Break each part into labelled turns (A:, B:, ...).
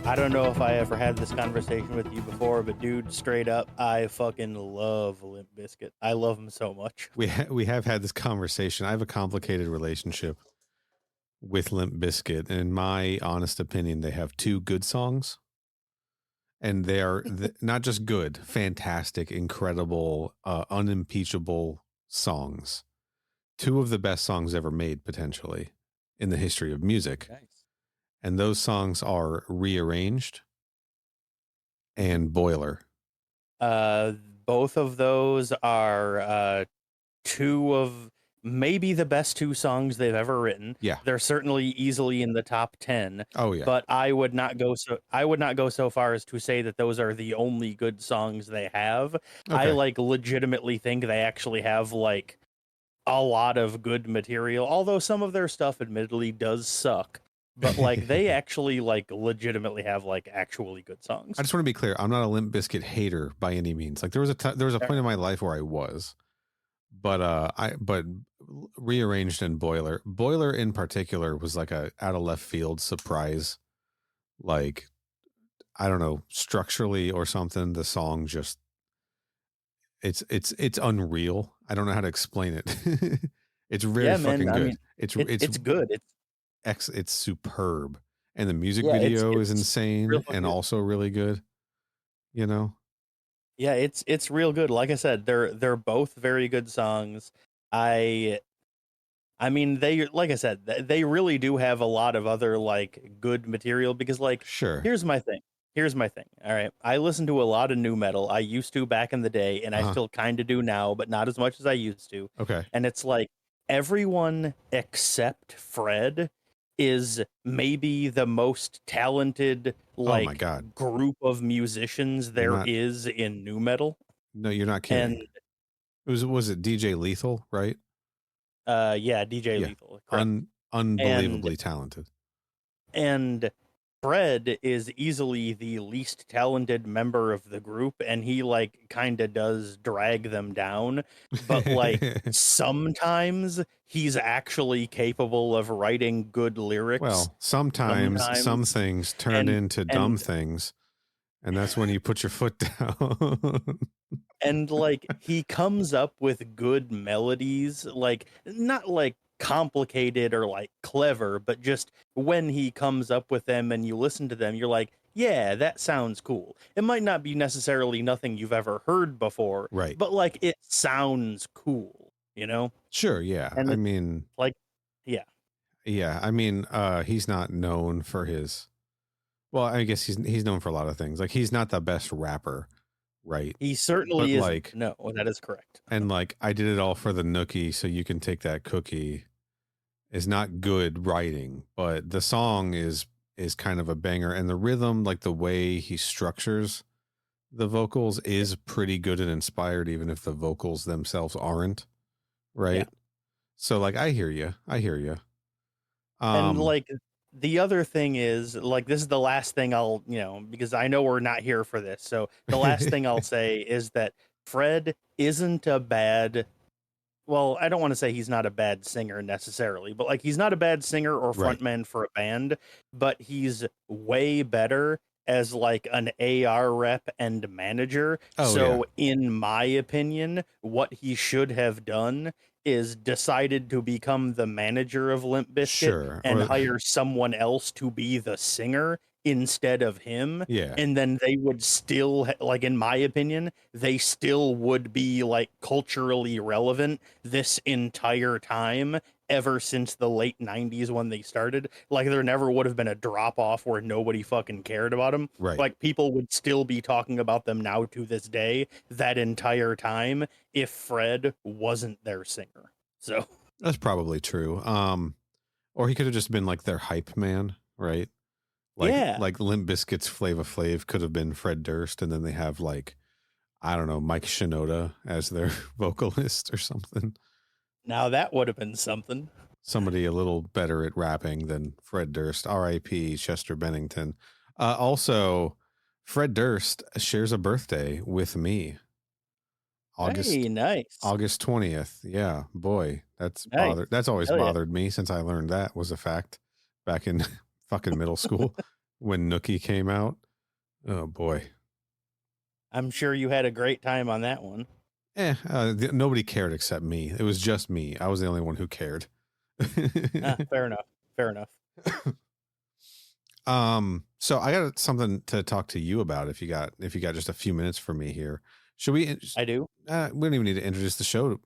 A: I don't know if I ever had this conversation with you before, but dude, straight up, I fucking love Limp Bizkit. I love them so much.
B: We have had this conversation. I have a complicated relationship with Limp Bizkit, and in my honest opinion, they have two good songs, and they are not just good, fantastic, incredible, unimpeachable songs. Two of the best songs ever made, potentially, in the history of music.
A: Nice.
B: And those songs are Rearranged and Boiler.
A: Both of those are two of maybe the best two songs they've ever written.
B: Yeah.
A: They're certainly easily in the top 10.
B: Oh yeah.
A: But I would not go so far as to say that those are the only good songs they have.
B: Okay.
A: I legitimately think they actually have a lot of good material, although some of their stuff admittedly does suck. But they actually legitimately have actually good songs.
B: I just want to be clear. I'm not a Limp Bizkit hater by any means. There was a point in my life where I was, but Rearranged and Boiler in particular was like a out of left field surprise. I don't know, structurally or something. The song just it's unreal. I don't know how to explain it. It's really fucking good.
A: I mean, it's good.
B: It's superb, and the music video is insane and also really good. Yeah,
A: it's real good. Like I said, they're both very good songs. I mean, like I said, they really do have a lot of other good material because
B: sure.
A: Here's my thing. All right, I listen to a lot of new metal. I used to back in the day, and I still kind of do now, but not as much as I used to.
B: Okay.
A: And it's everyone except Fred is maybe the most talented
B: oh my God.
A: group of musicians is in new metal.
B: No, you're not kidding. And was it DJ Lethal, right?
A: Yeah, DJ Lethal.
B: Unbelievably talented.
A: And Fred is easily the least talented member of the group, and he kind of does drag them down, but sometimes he's actually capable of writing good lyrics.
B: Well, sometimes some things turn into dumb things, and that's when you put your foot down.
A: And he comes up with good melodies, not complicated or clever, but just when he comes up with them and you listen to them, you're like, yeah, that sounds cool. It might not be necessarily nothing you've ever heard before,
B: right?
A: But it sounds cool,
B: Sure, yeah.
A: And
B: I mean,
A: yeah.
B: I mean, he's not known for his. Well, I guess he's known for a lot of things. He's not the best rapper, right?
A: He certainly is. No, that is correct.
B: And I did it all for the nookie, so you can take that cookie. Is not good writing, but the song is kind of a banger, and the rhythm, the way he structures the vocals, is pretty good and inspired, even if the vocals themselves aren't, right? Yeah. So I hear you.
A: And the other thing is this is the last thing I'll because I know we're not here for this, so the last thing I'll say is that Fred isn't a bad. Well, I don't want to say he's not a bad singer necessarily, but he's not a bad singer or frontman for a band, but he's way better as an AR rep and manager. In my opinion, what he should have done is decided to become the manager of Limp Bizkit and hire someone else to be the singer instead of him.
B: Yeah.
A: And then they would still, in my opinion, they still would be culturally relevant this entire time, ever since the late 90s when they started. There never would have been a drop off where nobody fucking cared about them.
B: Right.
A: People would still be talking about them now to this day, that entire time, if Fred wasn't their singer. So
B: that's probably true. Or he could have just been their hype man, right? Limp Bizkit's Flava Flav could have been Fred Durst, and then they have I don't know, Mike Shinoda as their vocalist or something.
A: Now that would have been something.
B: Somebody a little better at rapping than Fred Durst. R.I.P. Chester Bennington. Also, Fred Durst shares a birthday with me. August 20th. Yeah, boy, that's always bothered me since I learned that was a fact back in fucking middle school. when Nookie came out. Oh boy.
A: I'm sure you had a great time on that one.
B: Nobody cared except me. It was just me. I was the only one who cared.
A: Fair enough. Fair enough.
B: So I got something to talk to you about if you got just a few minutes for me here. Should we?
A: I do.
B: We don't even need to introduce the show.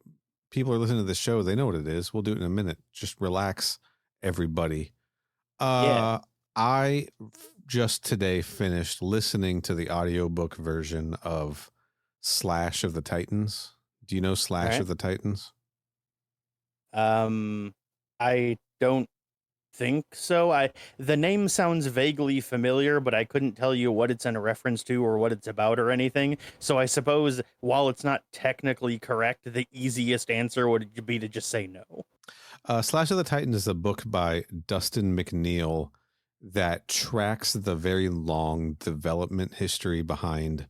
B: People are listening to this show. They know what it is. We'll do it in a minute. Just relax, everybody.
A: Yeah.
B: I just today finished listening to the audiobook version of Slash of the Titans. Do you know Slash
A: Right.
B: of the Titans?
A: I don't think so. The name sounds vaguely familiar, but I couldn't tell you what it's in reference to or what it's about or anything. So I suppose while it's not technically correct, the easiest answer would be to just say no.
B: Slash of the Titans is a book by Dustin McNeil that tracks the very long development history behind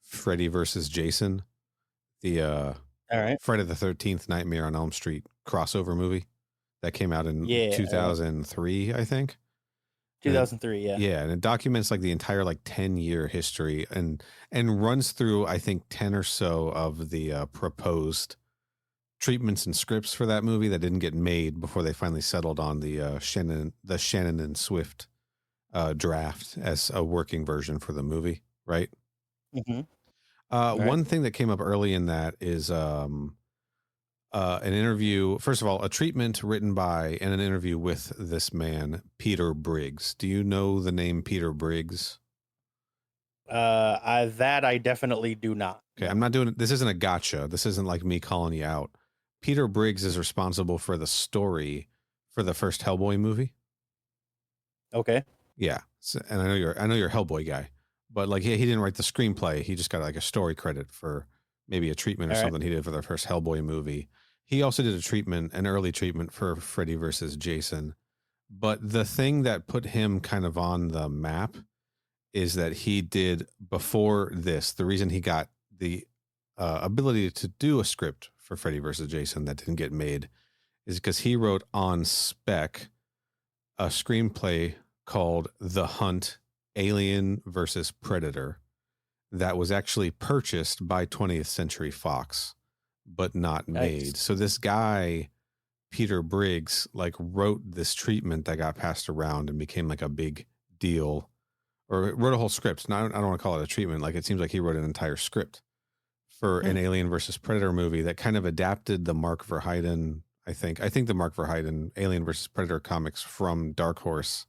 B: Freddy versus Jason, the
A: All right.
B: Friday the 13th Nightmare on Elm Street crossover movie that came out in
A: Yeah.
B: 2003, I think.
A: 2003. Yeah.
B: Yeah, and it documents like the entire like 10-year history and runs through I think 10 or so of the proposed treatments and scripts for that movie that didn't get made before they finally settled on the Shannon and Swift draft as a working version for the movie, right?
A: Mm-hmm.
B: One thing that came up early in that is an interview. First of all, a treatment written by and an interview with this man, Peter Briggs. Do you know the name Peter Briggs?
A: I definitely do not.
B: Okay, I'm not doing it. This isn't a gotcha. This isn't like me calling you out. Peter Briggs is responsible for the story for the first Hellboy movie.
A: Okay.
B: Yeah, so, and I know you're a Hellboy guy, but like he didn't write the screenplay. He just got like a story credit for maybe a treatment or something he did for the first Hellboy movie. He also did an early treatment for Freddy versus Jason. But the thing that put him kind of on the map is that he did before this. The reason he got the ability to do a script for Freddy versus Jason that didn't get made is because he wrote on spec a screenplay called The Hunt, Alien versus Predator that was actually purchased by 20th Century Fox, but not made. So this guy, Peter Briggs, like wrote this treatment that got passed around and became like a big deal, or wrote a whole script. Now, I don't want to call it a treatment. Like it seems like he wrote an entire script for an Alien versus Predator movie that kind of adapted the Mark Verheiden, I think the Mark Verheiden Alien versus Predator comics from Dark Horse,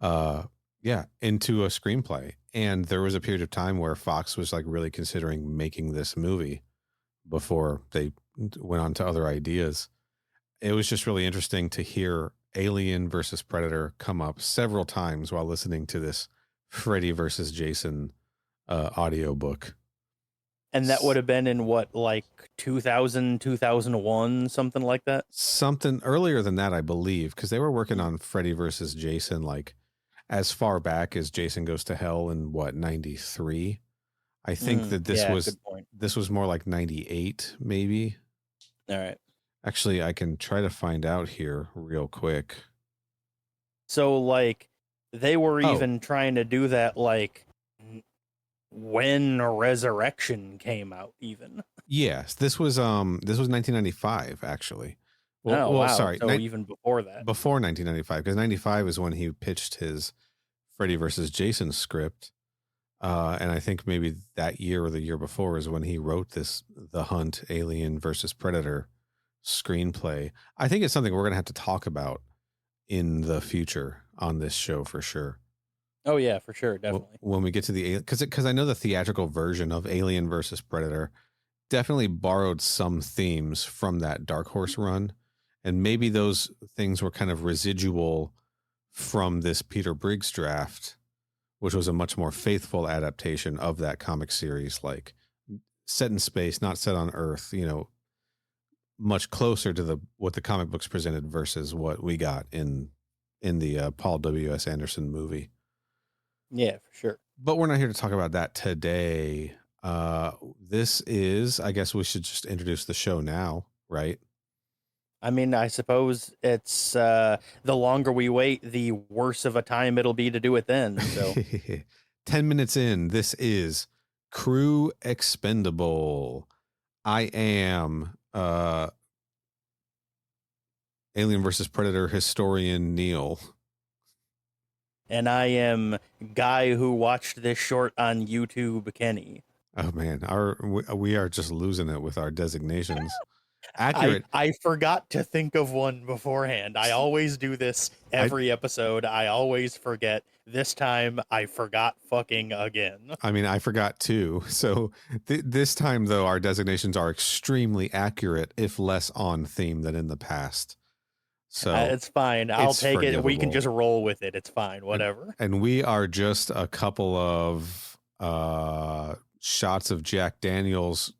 B: into a screenplay. And there was a period of time where Fox was like really considering making this movie before they went on to other ideas. It was just really interesting to hear Alien versus Predator come up several times while listening to this Freddy versus Jason audiobook.
A: And that would have been in what, like 2000, 2001, something like that?
B: Something earlier than that, I believe, because they were working on Freddy versus Jason like as far back as Jason Goes to Hell in what, 93? I think that this was more like 98, maybe.
A: All right.
B: Actually, I can try to find out here real quick.
A: So like they were even trying to do that like when Resurrection came out even.
B: Yes, this was 1995 actually. Well,
A: wow.
B: Sorry,
A: so even before that.
B: Before 1995, because 95 is when he pitched his Freddy versus Jason script. And I think maybe that year or the year before is when he wrote this The Hunt, Alien versus Predator screenplay. I think it's something we're going to have to talk about in the future on this show for sure.
A: Oh yeah, for sure, definitely.
B: When we get to the because I know the theatrical version of Alien versus Predator definitely borrowed some themes from that Dark Horse run, and maybe those things were kind of residual from this Peter Briggs draft, which was a much more faithful adaptation of that comic series, like set in space, not set on Earth, much closer to what the comic books presented versus what we got in the Paul W.S. Anderson movie.
A: Yeah, for sure.
B: But we're not here to talk about that today. This is, I guess we should just introduce the show now, right?
A: I mean, I suppose it's the longer we wait, the worse of a time it'll be to do it then. So
B: 10 minutes in, this is Crew Expendable. I am Alien versus Predator historian Neal.
A: and I am guy who watched this short on YouTube, Kenny.
B: Oh man, we are just losing it with our designations.
A: I
B: Accurate.
A: I forgot to think of one beforehand. I always do this every episode. I always forget. This time I forgot fucking again.
B: I mean, I forgot too. So this time though, our designations are extremely accurate, if less on theme than in the past. So
A: It's fine. I'll
B: it's
A: take it. We can
B: forgivable.
A: just roll with it. It's fine. Whatever.
B: And we are just a couple of shots of Jack Daniels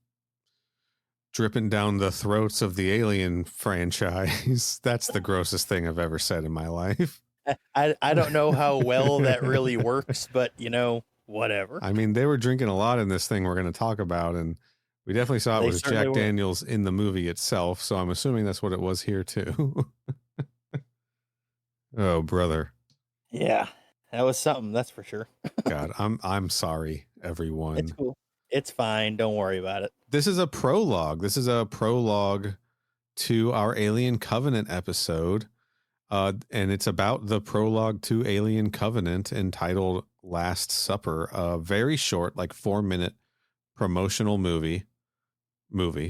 B: dripping down the throats of the Alien franchise. That's the grossest thing I've ever said in my life.
A: I don't know how well that really works, but whatever.
B: I mean, they were drinking a lot in this thing we're going to talk about, and we definitely saw it
A: They
B: was
A: certainly
B: Jack
A: were.
B: Daniels in the movie itself, so I'm assuming that's what it was here too. Oh, brother.
A: Yeah, that was something. That's for sure.
B: God, I'm sorry, everyone.
A: It's cool. It's fine. Don't worry about it.
B: This is a prologue. This is a prologue to our Alien Covenant episode. And it's about the prologue to Alien Covenant entitled Last Supper. A very short, like 4-minute promotional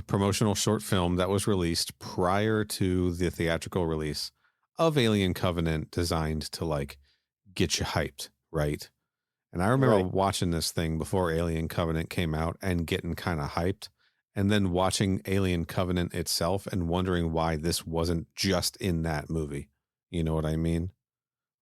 B: promotional short film that was released prior to the theatrical release of Alien Covenant, designed to like get you hyped, right? And I remember watching this thing before Alien Covenant came out and getting kind of hyped, and then watching Alien Covenant itself and wondering why this wasn't just in that movie. You know what I mean?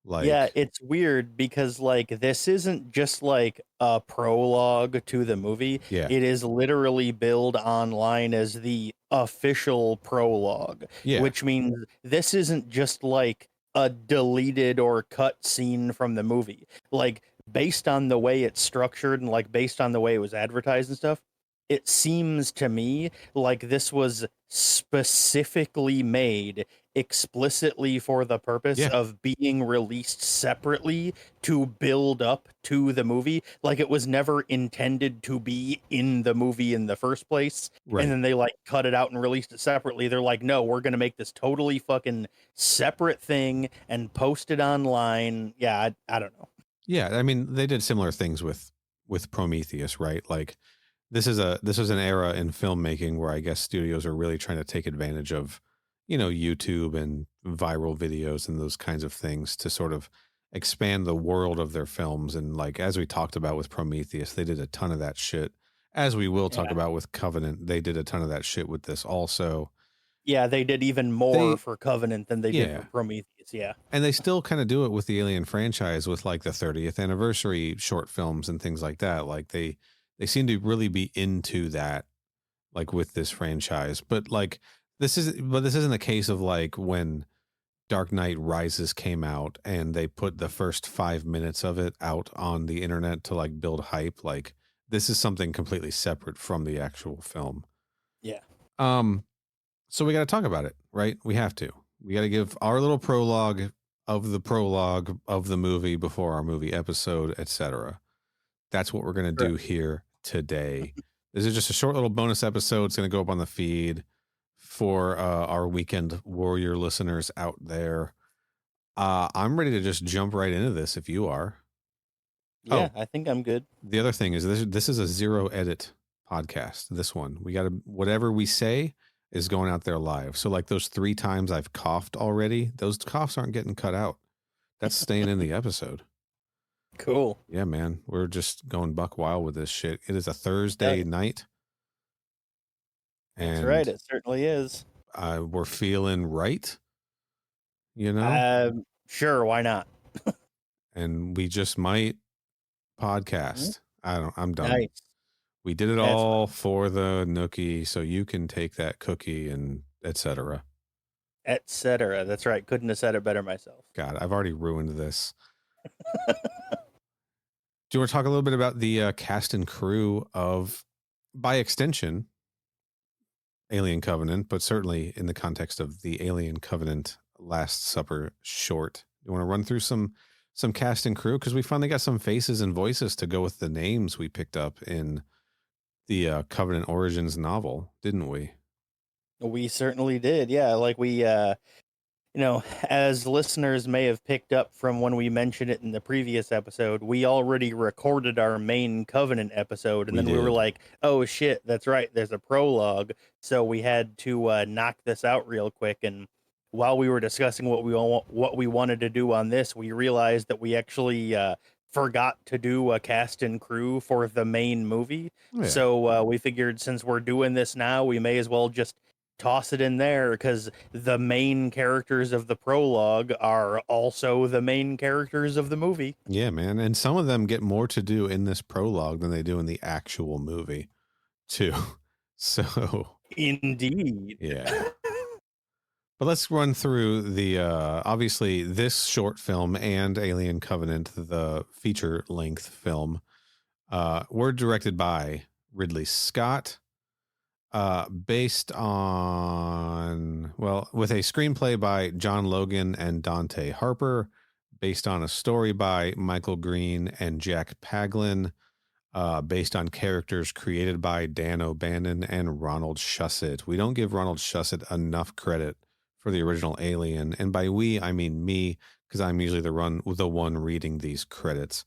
B: Like,
A: Yeah, it's weird because like this isn't just like a prologue to the movie.
B: yeah,
A: It is literally billed online as the official prologue,
B: yeah,
A: which means this isn't just like a deleted or cut scene from the movie. Like based on the way it's structured and like based on the way it was advertised and stuff, it seems to me like this was specifically made explicitly for the purpose
B: yeah,
A: of being released separately to build up to the movie. Like it was never intended to be in the movie in the first place.
B: right.
A: And then they like cut it out and released it separately. They're like, no, we're going to make this totally fucking separate thing and post it online. Yeah, I don't know.
B: Yeah, I mean, they did similar things with Prometheus, right? Like this was an era in filmmaking where I guess studios are really trying to take advantage of, YouTube and viral videos and those kinds of things to sort of expand the world of their films. And like as we talked about with Prometheus, they did a ton of that shit. As we will talk about with Covenant, they did a ton of that shit with this also.
A: Yeah, they did even more for Covenant than they did for Prometheus. Yeah.
B: And they still kind of do it with the Alien franchise with like the 30th anniversary short films and things like that. Like they seem to really be into that, like with this franchise. But like this isn't the case of like when Dark Knight Rises came out and they put the first 5 minutes of it out on the internet to like build hype. Like this is something completely separate from the actual film.
A: Yeah.
B: So we got to talk about it, right? We have to. We got to give our little prologue of the movie before our movie episode, etc. That's what we're going to do here today. This is just a short little bonus episode. It's going to go up on the feed for our weekend warrior listeners out there. I'm ready to just jump right into this if you are.
A: Yeah, I think I'm good.
B: The other thing is this is a zero edit podcast. This one, we got to, whatever we say is going out there live. So like those 3 times I've coughed already, those coughs aren't getting cut out. That's staying in the episode.
A: Cool.
B: Yeah, man. We're just going buck wild with this shit. It is a Thursday night.
A: That's right. It certainly is.
B: We're feeling right.
A: Sure. Why not?
B: And we just might podcast. I'm done.
A: Nice.
B: We did it all for the nookie, so you can take that cookie and etc.
A: Etc. That's right. Couldn't have said it better myself.
B: God, I've already ruined this. Do you want to talk a little bit about the cast and crew of, by extension, Alien Covenant, but certainly in the context of the Alien Covenant Last Supper short. You want to run through some cast and crew, because we finally got some faces and voices to go with the names we picked up in the Covenant Origins novel, didn't we?
A: We certainly did. Yeah, like as listeners may have picked up from when we mentioned it in the previous episode, we already recorded our main Covenant episode, and
B: We
A: then we were
B: did.
A: like, oh shit, that's right, there's a prologue. So we had to knock this out real quick. And while we were discussing what we wanted to do on this, we realized that we actually forgot to do a cast and crew for the main movie.
B: Oh, yeah.
A: So we figured, since we're doing this now, we may as well just toss it in there, because the main characters of the prologue are also the main characters of the movie.
B: Yeah, man. And some of them get more to do in this prologue than they do in the actual movie, too. So,
A: Indeed.
B: yeah. But let's run through the obviously this short film and Alien Covenant, the feature length film, were directed by Ridley Scott, based on, well, with a screenplay by John Logan and Dante Harper, based on a story by Michael Green and Jack Paglin, based on characters created by Dan O'Bannon and Ronald Shusett. We don't give Ronald Shusett enough credit for the original Alien, and by we I mean me, because I'm usually the one reading these credits.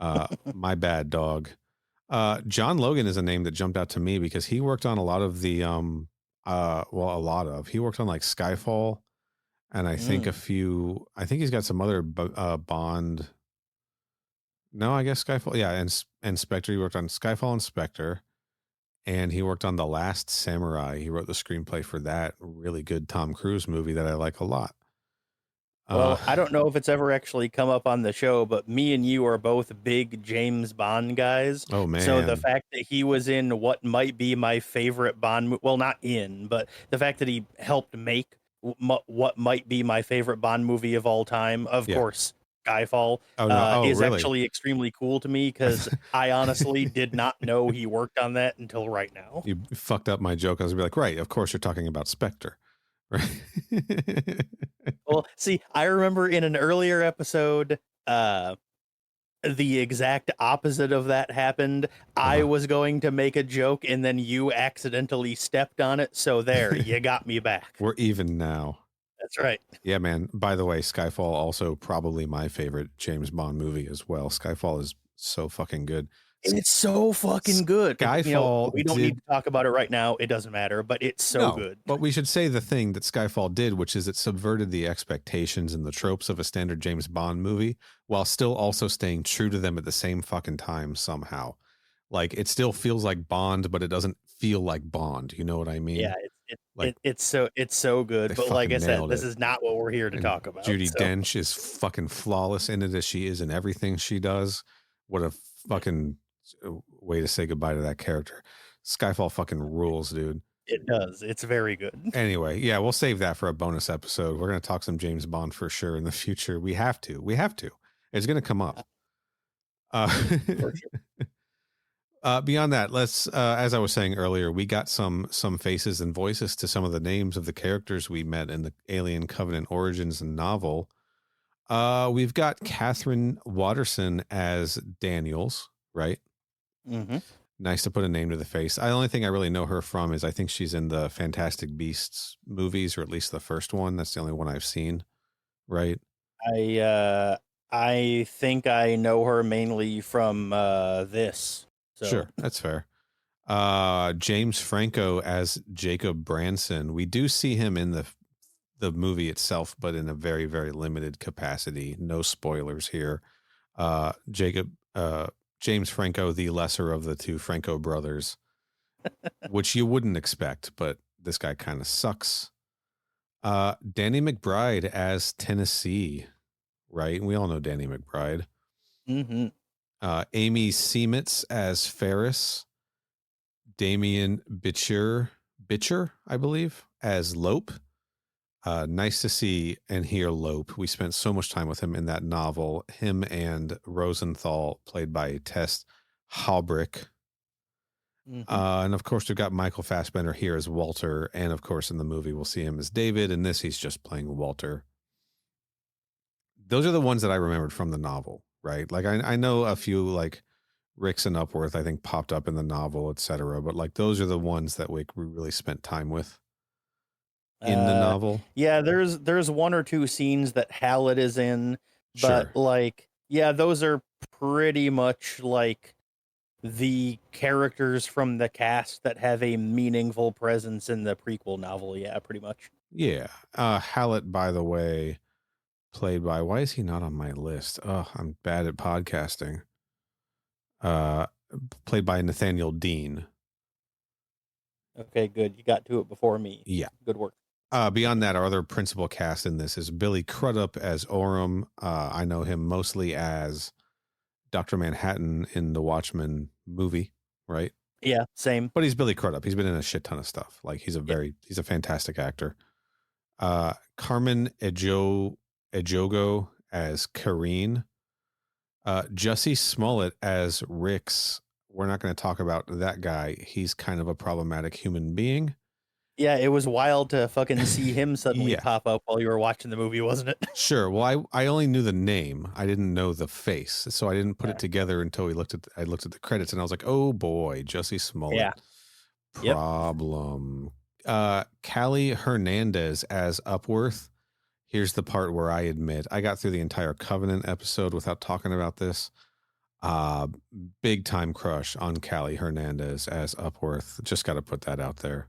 B: My bad, dog. John Logan is a name that jumped out to me because he worked on a lot of the he worked on like Skyfall, and I think I think he's got some other Bond. No, I guess Skyfall. Yeah, and Spectre. He worked on Skyfall and Spectre, and he worked on The Last Samurai. He wrote the screenplay for that really good Tom Cruise movie that I like a lot.
A: Well, I don't know if it's ever actually come up on the show, but me and you are both big James Bond guys.
B: Oh, man.
A: So the fact that he was in what might be my favorite Bond, well, not in, but the fact that he helped make what might be my favorite Bond movie of all time, of course, Skyfall, is
B: really?
A: Actually extremely cool to me, because I honestly did not know he worked on that until right now.
B: You fucked up my joke. I was gonna be like, right, of course you're talking about Spectre. Right.
A: Well, see, I remember in an earlier episode, the exact opposite of that happened. I was going to make a joke, and then you accidentally stepped on it. So there, you got me back.
B: We're even now.
A: That's right.
B: Yeah, man. By the way, Skyfall also probably my favorite James Bond movie as well. Skyfall is so fucking good.
A: It's so fucking good.
B: Skyfall,
A: we don't need to talk about it right now. It doesn't matter, but it's so good.
B: But we should say the thing that Skyfall did, which is it subverted the expectations and the tropes of a standard James Bond movie while still also staying true to them at the same fucking time somehow. Like, it still feels like Bond, but it doesn't feel like Bond. You know what I mean?
A: Yeah, it's so good. But like I said, this is not what we're here to talk about.
B: Judi Dench is fucking flawless in it, as she is in everything she does. What a fucking way to say goodbye to that character. Skyfall fucking rules, dude.
A: It does. It's very good.
B: Anyway, yeah, we'll save that for a bonus episode. We're going to talk some James Bond for sure in the future. We have to. It's going to come up. For sure. Beyond that, let's, as I was saying earlier, we got some faces and voices to some of the names of the characters we met in the Alien Covenant Origins novel. We've got Catherine Watterson as Daniels, right?
A: Mm-hmm.
B: Nice to put a name to the face. The only thing I really know her from is I think she's in the Fantastic Beasts movies, or at least the first one. That's the only one I've seen, right?
A: I think I know her mainly from this. So.
B: Sure, that's fair. James Franco as Jacob Branson. We do see him in the movie itself, but in a very, very limited capacity. No spoilers here. James Franco, the lesser of the two Franco brothers, which you wouldn't expect, but this guy kind of sucks. Danny McBride as Tennessee, right? We all know Danny McBride.
A: Mm-hmm.
B: Amy Seimetz as Ferris. Damien Bitcher, I believe, as Lope. Nice to see and hear Lope. We spent so much time with him in that novel. Him and Rosenthal, played by Tess Haubrich.
A: Mm-hmm.
B: And of course, we've got Michael Fassbender here as Walter. And of course, in the movie, we'll see him as David. In this, he's just playing Walter. Those are the ones that I remembered from the novel, right? Like, I know a few, like Ricks and Upworth, I think, popped up in the novel, etc. But like, those are the ones that we really spent time with in the novel.
A: Yeah, there's one or two scenes that Hallett is in, but
B: Sure.
A: like, yeah, those are pretty much like the characters from the cast that have a meaningful presence in the prequel novel. Yeah, pretty much.
B: Yeah. Hallett, by the way, played by, why is he not on my list? Oh, I'm bad at podcasting. Played by Nathaniel Dean.
A: Okay, good. You got to it before me.
B: Yeah.
A: Good work.
B: Beyond that, our other principal cast in this is Billy Crudup as Orem. I know him mostly as Dr. Manhattan in the Watchmen movie, right?
A: Yeah, same.
B: But he's Billy Crudup. He's been in a shit ton of stuff. Like, he's a fantastic actor. Carmen Ejogo as Kareen. Jussie Smollett as Rix. We're not going to talk about that guy. He's kind of a problematic human being.
A: Yeah, it was wild to fucking see him suddenly
B: Yeah.
A: pop up while you were watching the movie, wasn't it?
B: Sure. Well, I only knew the name. I didn't know the face, so I didn't put it together until I looked at the credits, and I was like, "Oh boy, Jussie Smollett."
A: Yeah.
B: Problem. Callie Hernandez as Upworth. Here's the part where I admit I got through the entire Covenant episode without talking about this. Big time crush on Callie Hernandez as Upworth. Just got to put that out there.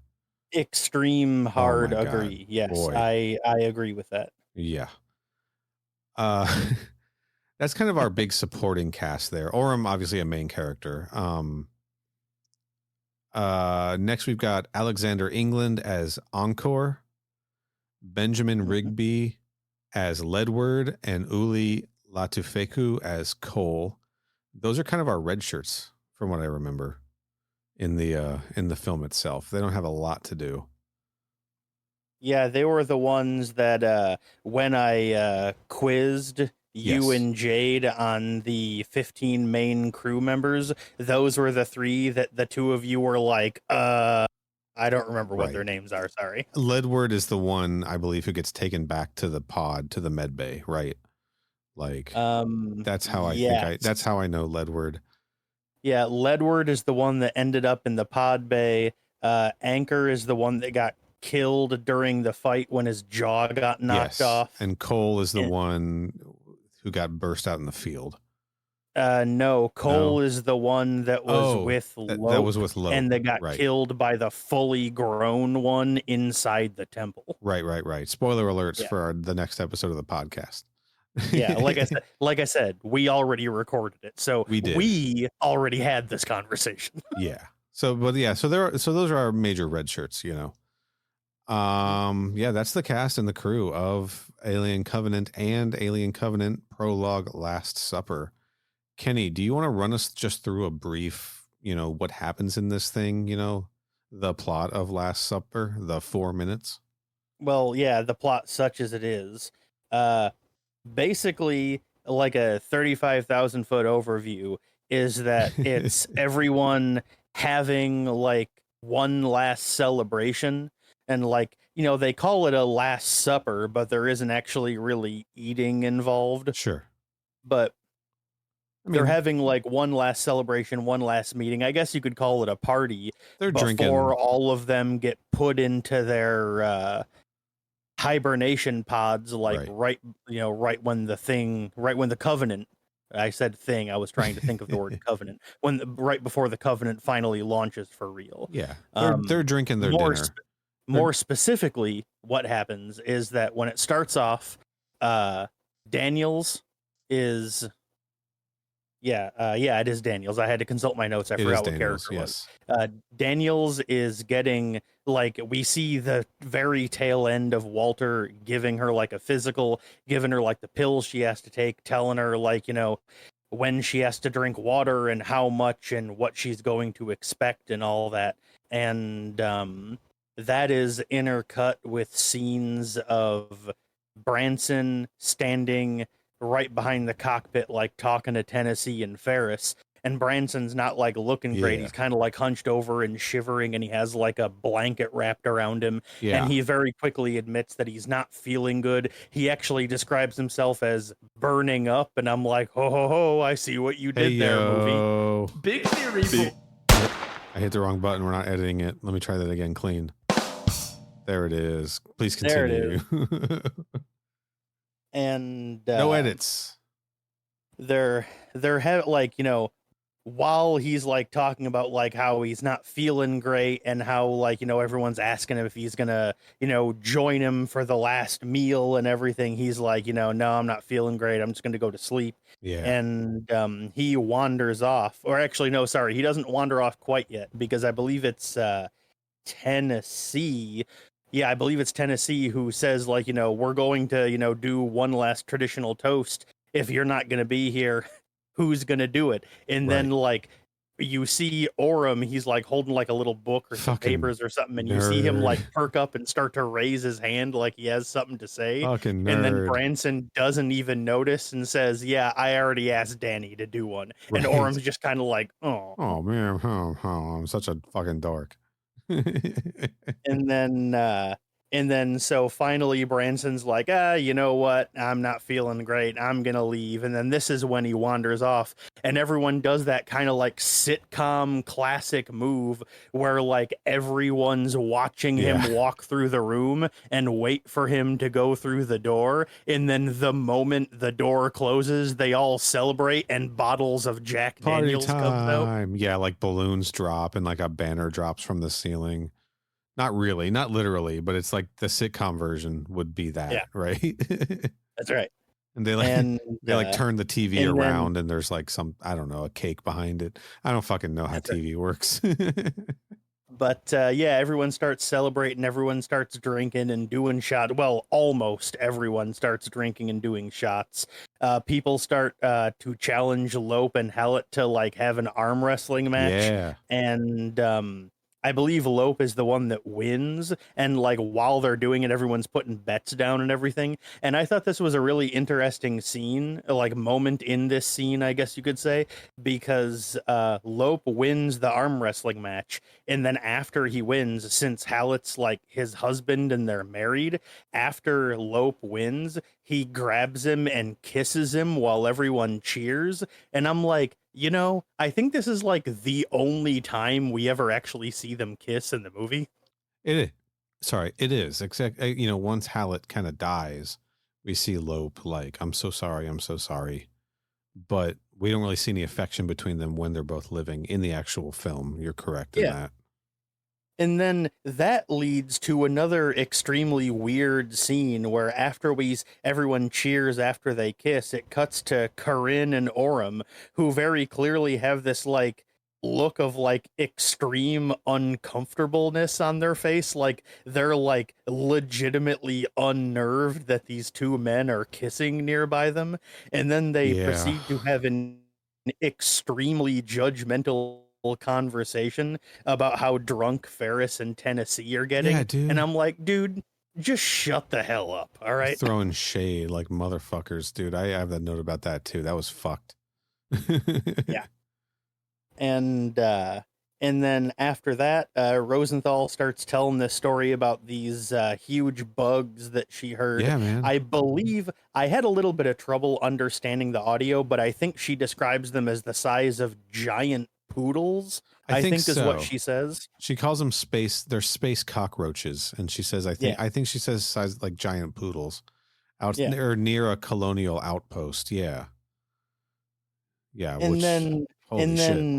A: Extreme hard
B: my
A: agree.
B: God.
A: Yes,
B: Boy.
A: I agree with that.
B: Yeah. That's kind of our big supporting cast there. Orem, obviously a main character. Next we've got Alexander England as Encore, Benjamin Rigby as Ledward, and Uli Latufeku as Cole. Those are kind of our red shirts from what I remember in the film itself. They don't have a lot to do.
A: Yeah, they were the ones that when I quizzed you and Jade on the 15 main crew members, those were the three that the two of you were like, I don't remember what their names are, sorry.
B: Ledward is the one, I believe, who gets taken back to the pod, to the med bay, right? Like, that's how that's how I know Ledward.
A: Yeah, Ledward is the one that ended up in the pod bay. Anchor is the one that got killed during the fight when his jaw got knocked off.
B: And Cole is the one who got burst out in the field.
A: No, Cole is the one that was with Lope.
B: That was with Lope.
A: And that got killed by the fully grown one inside the temple.
B: Right. Spoiler alerts for the next episode of the podcast.
A: Yeah, like I said, we already recorded it. So we already had this conversation.
B: Yeah. So those are our major red shirts, you know. Yeah, that's the cast and the crew of Alien Covenant and Alien Covenant Prologue Last Supper. Kenny, do you want to run us just through a brief, you know, what happens in this thing, you know, the plot of Last Supper, the 4 minutes?
A: Well, yeah, the plot such as it is. Basically, like a 35,000 foot overview is that it's everyone having like one last celebration. And like, you know, they call it a last supper, but there isn't actually really eating involved.
B: Sure.
A: But they're having like one last celebration, one last meeting. I guess you could call it a party.
B: They're
A: before
B: drinking.
A: All of them get put into their hibernation pods, like right when the Covenant. I said thing. I was trying to think of the word Covenant. Right before the Covenant finally launches for real.
B: Yeah, they're drinking their dinner.
A: More specifically, what happens is that when it starts off, Daniels is. It is Daniels. I had to consult my notes. I forgot what character it was. Daniels is getting, like, we see the very tail end of Walter giving her like a physical, giving her like the pills she has to take, telling her like, you know, when she has to drink water and how much and what she's going to expect and all that. And that is intercut with scenes of Branson standing right behind the cockpit, like talking to Tennessee and Ferris. and Branson's not like looking great.
B: Yeah.
A: He's kind of like hunched over and shivering, and he has like a blanket wrapped around him.
B: Yeah.
A: And he very quickly admits that he's not feeling good. He actually describes himself as burning up, and I'm like, ho ho ho, I see what you did there, movie.
C: Big theory.
B: I hit the wrong button. We're not editing it. Let me try that again clean. There it is. Please continue.
A: There it is. And
B: no edits.
A: They're like, you know, while he's like talking about like how he's not feeling great and how like, you know, everyone's asking him if he's gonna, you know, join him for the last meal and everything, he's like, you know, no, I'm not feeling great, I'm just gonna go to sleep.
B: Yeah.
A: And he wanders off, or actually no, sorry, he doesn't wander off quite yet, because I believe it's Tennessee. Yeah, I believe it's Tennessee who says like, you know, we're going to, you know, do one last traditional toast. If you're not gonna be here, who's gonna do it? And then like you see Orem, he's like holding like a little book or some papers or something, and you see him like perk up and start to raise his hand like he has something to say.
B: Fucking nerd.
A: And then Branson doesn't even notice and says, yeah, I already asked Danny to do one. And Orem's just kind of like, oh
B: man, I'm such a fucking dork.
A: And then so finally Branson's like, you know what? I'm not feeling great. I'm going to leave. And then this is when he wanders off, and everyone does that kind of like sitcom classic move where like everyone's watching him walk through the room and wait for him to go through the door. And then the moment the door closes, they all celebrate and bottles of Jack Daniels comes out.
B: Yeah, like balloons drop and like a banner drops from the ceiling. Not really, not literally, but it's like the sitcom version would be that, right?
A: That's right.
B: And they like turn the TV around, and there's like some, I don't know, a cake behind it. I don't fucking know how TV works.
A: But yeah, everyone starts celebrating, everyone starts drinking and doing shots. Well, almost everyone starts drinking and doing shots. People start to challenge Lope and Hallett to like have an arm wrestling match.
B: Yeah.
A: And I believe Lope is the one that wins, and like while they're doing it, everyone's putting bets down and everything. And I thought this was a really interesting scene, like moment in this scene, I guess you could say, because Lope wins the arm wrestling match, and then after he wins, since Hallett's like his husband and they're married, after Lope wins, he grabs him and kisses him while everyone cheers. And I'm like, you know, I think this is like the only time we ever actually see them kiss in the movie.
B: It is. Sorry, it is. Except, you know, once Hallett kind of dies, we see Lope like, I'm so sorry. But we don't really see any affection between them when they're both living in the actual film. You're correct in that.
A: And then that leads to another extremely weird scene where after everyone cheers after they kiss, it cuts to Corinne and Orem, who very clearly have this like look of like extreme uncomfortableness on their face. Like they're like legitimately unnerved that these two men are kissing nearby them. And then they proceed to have an extremely judgmental conversation about how drunk Ferris and Tennessee are getting.
B: Yeah, dude.
A: And I'm like, dude, just shut the hell up. All right.
B: Throwing shade like motherfuckers, dude. I have that note about that too. That was fucked.
A: Yeah. And then after that, Rosenthal starts telling this story about these huge bugs that she heard.
B: Yeah, man.
A: I believe I had a little bit of trouble understanding the audio, but I think she describes them as the size of giant poodles. I think is what she says.
B: She calls them they're space cockroaches, and she says, I think she says size like giant poodles out near a colonial outpost. Yeah.
A: And then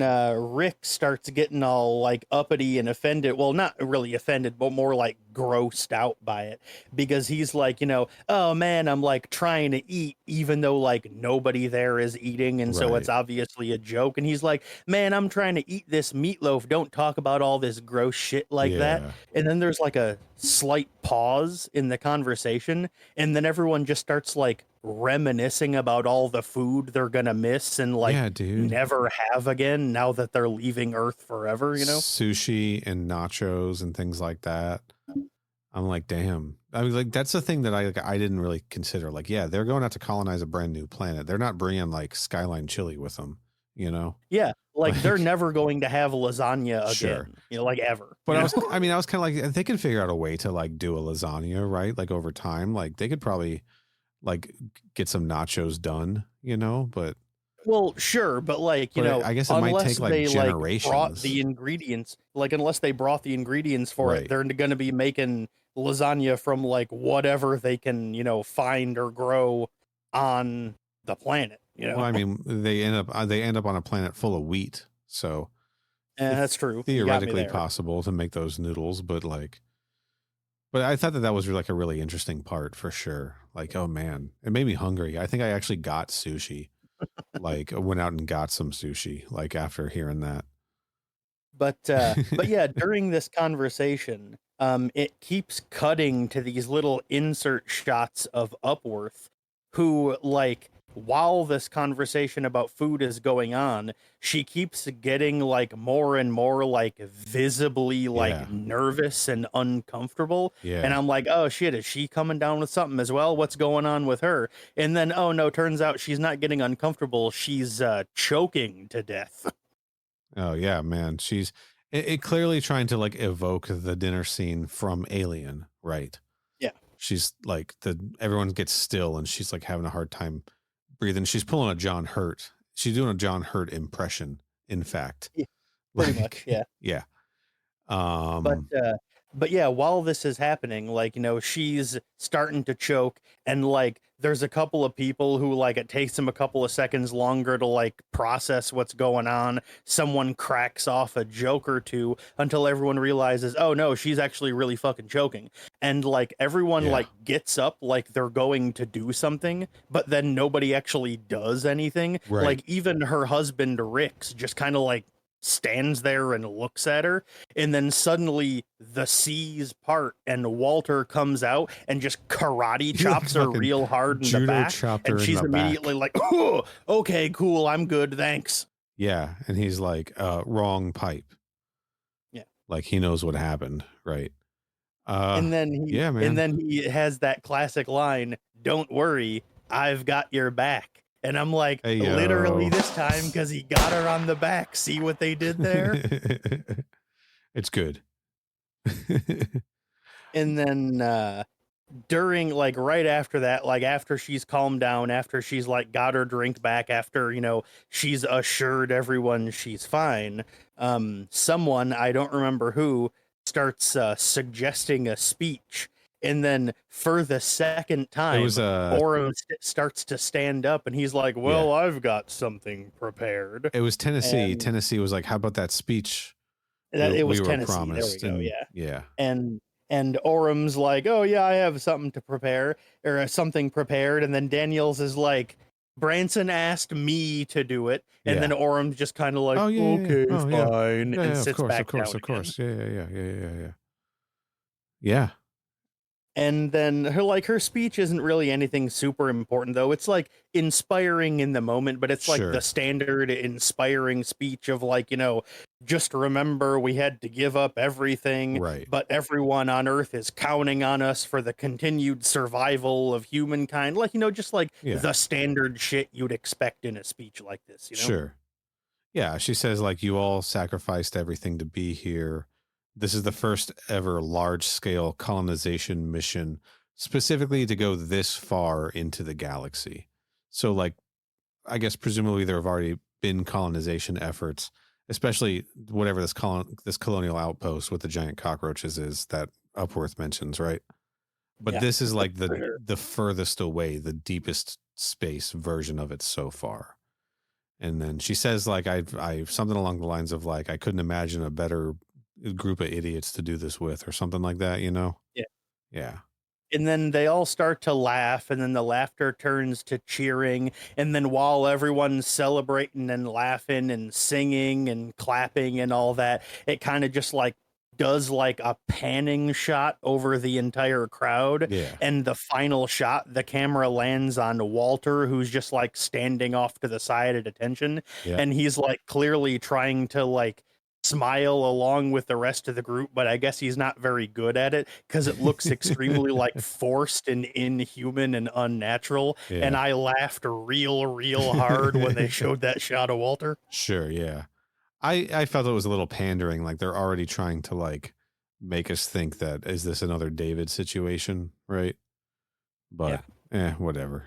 A: Rick starts getting all like uppity and offended. Well, not really offended, but more like grossed out by it, because he's like, you know, oh man, I'm like trying to eat even though like nobody there is eating, and so it's obviously a joke. And he's like, man, I'm trying to eat this meatloaf, don't talk about all this gross shit like that. And then there's like a slight pause in the conversation, and then everyone just starts like reminiscing about all the food they're gonna miss and like never have again now that they're leaving Earth forever, you know?
B: Sushi and nachos and things like that. I'm like, damn. I mean, like, that's the thing that I didn't really consider. Like, yeah, they're going out to colonize a brand new planet. They're not bringing like Skyline chili with them. you know?
A: Yeah, like, they're
B: Like,
A: never going to have lasagna
B: sure.
A: again, like, ever,
B: But I mean, I was kind of like, they could figure out a way to like do a lasagna, right? Like over time, like they could probably like get some nachos done, but
A: Well, sure, but, like,
B: I guess it might
A: unless
B: take like
A: they, like, brought
B: generations.
A: the ingredients unless they brought the ingredients for it,
B: Right.
A: they're gonna be making lasagna from, like, whatever they can, find or grow on the planet, you
B: Well,
A: know?
B: I mean, they end up on a planet full of wheat, so
A: That's
B: it's
A: true, you got me
B: theoretically
A: there.
B: possible to make those noodles, but I thought that was like a really interesting part for sure. Like, oh man, it made me hungry. I think I actually got sushi. Like, I went out and got some sushi. Like after hearing that.
A: But yeah, during this conversation, it keeps cutting to these little insert shots of Upworth, who, like, while this conversation about food is going on, she keeps getting like more and more like visibly like
B: Yeah,
A: nervous and uncomfortable. And
B: yeah.
A: I'm like, oh shit, is she coming down with something as well? What's going on with her? And then, oh no, turns out she's not getting uncomfortable. She's choking to death.
B: Oh yeah, man. It clearly trying to like evoke the dinner scene from Alien, right?
A: Yeah.
B: She's like everyone gets still and she's like having a hard time breathing. She's pulling a John Hurt. She's doing a John Hurt impression, in fact.
A: Yeah, pretty much,
B: Like,
A: yeah.
B: yeah.
A: But,
B: Um,
A: uh but yeah, while this is happening, like, she's starting to choke, and, like, there's a couple of people who, like, it takes them a couple of seconds longer to, like, process what's going on. Someone cracks off a joke or two until everyone realizes, "Oh, no, she's actually really fucking choking." And, like, everyone,
B: yeah.
A: like, gets up like they're going to do something, but then nobody actually does anything.
B: Right.
A: Like, even her husband, Rix, just kinda, like, stands there and looks at her, and then suddenly the seas part and Walter comes out and just karate
B: He like
A: chops her
B: fucking
A: real hard in the
B: judo
A: back,
B: chopped
A: and
B: her in
A: she's
B: the
A: immediately
B: back.
A: like, "Oh, okay, cool, I'm good, thanks."
B: Yeah. And he's like, wrong pipe.
A: Yeah.
B: Like he knows what happened. Right.
A: And then he
B: Yeah,
A: and
B: man.
A: then he has that classic line, "Don't worry, I've got your back." And I'm like,
B: Hey
A: literally
B: yo.
A: this time, because he got her on the back. See what they did there?
B: It's good.
A: And then during, like, right after that, like, after she's calmed down, after she's like got her drink back, after she's assured everyone she's fine, someone, I don't remember who, starts suggesting a speech, and then for the second
B: It was
A: time Orem starts to stand up, and he's like,
B: yeah.
A: well, I've got something prepared.
B: It was Tennessee.
A: And
B: Tennessee was like, how about that speech
A: that it
B: we
A: was
B: were
A: Tennessee, there we
B: promised?
A: go,
B: And
A: yeah.
B: yeah.
A: And Orem's like, "Oh yeah, I have something to prepare or something prepared." And then Daniels is like, "Branson asked me to do it." And then
B: Yeah.
A: Orem's just kind of like,
B: Oh yeah, yeah, yeah.
A: "Okay,
B: Oh yeah.
A: fine,"
B: Yeah,
A: and
B: yeah, of
A: sits
B: course, of
A: back
B: course,
A: down
B: of
A: again.
B: course. Yeah, yeah, yeah, yeah, yeah, yeah. Yeah.
A: And then her speech isn't really anything super important, though. It's like inspiring in the moment, but it's like the
B: Sure.
A: standard inspiring speech of like, just remember we had to give up everything,
B: Right.
A: but everyone on Earth is counting on us for the continued survival of humankind. Like, just like
B: Yeah.
A: the standard shit you'd expect in a speech like this.
B: Sure. Yeah. She says, like, you all sacrificed everything to be here. This is the first ever large scale colonization mission, specifically to go this far into the galaxy. So, like, I guess presumably there have already been colonization efforts, especially whatever this colonial outpost with the giant cockroaches is that Upworth mentions, right? But
A: Yeah,
B: this is like
A: for sure.
B: the furthest away, the deepest space version of it so far. And then she says, like, I've something along the lines of like, I couldn't imagine a better group of idiots to do this with, or something like that,
A: Yeah.
B: Yeah.
A: And then they all start to laugh, and then the laughter turns to cheering, and then while everyone's celebrating and laughing and singing and clapping and all that, it kind of just like does like a panning shot over the entire crowd,
B: Yeah.
A: and the final shot, the camera lands on Walter, who's just like standing off to the side at attention,
B: Yeah.
A: and he's like clearly trying to like smile along with the rest of the group, but I guess he's not very good at it because it looks extremely like forced and inhuman and unnatural. And
B: Yeah.
A: I laughed real hard when they showed that shot of Walter.
B: Sure, yeah. I felt it was a little pandering, like they're already trying to like make us think that is this another David situation, right?
A: Yeah.
B: But whatever.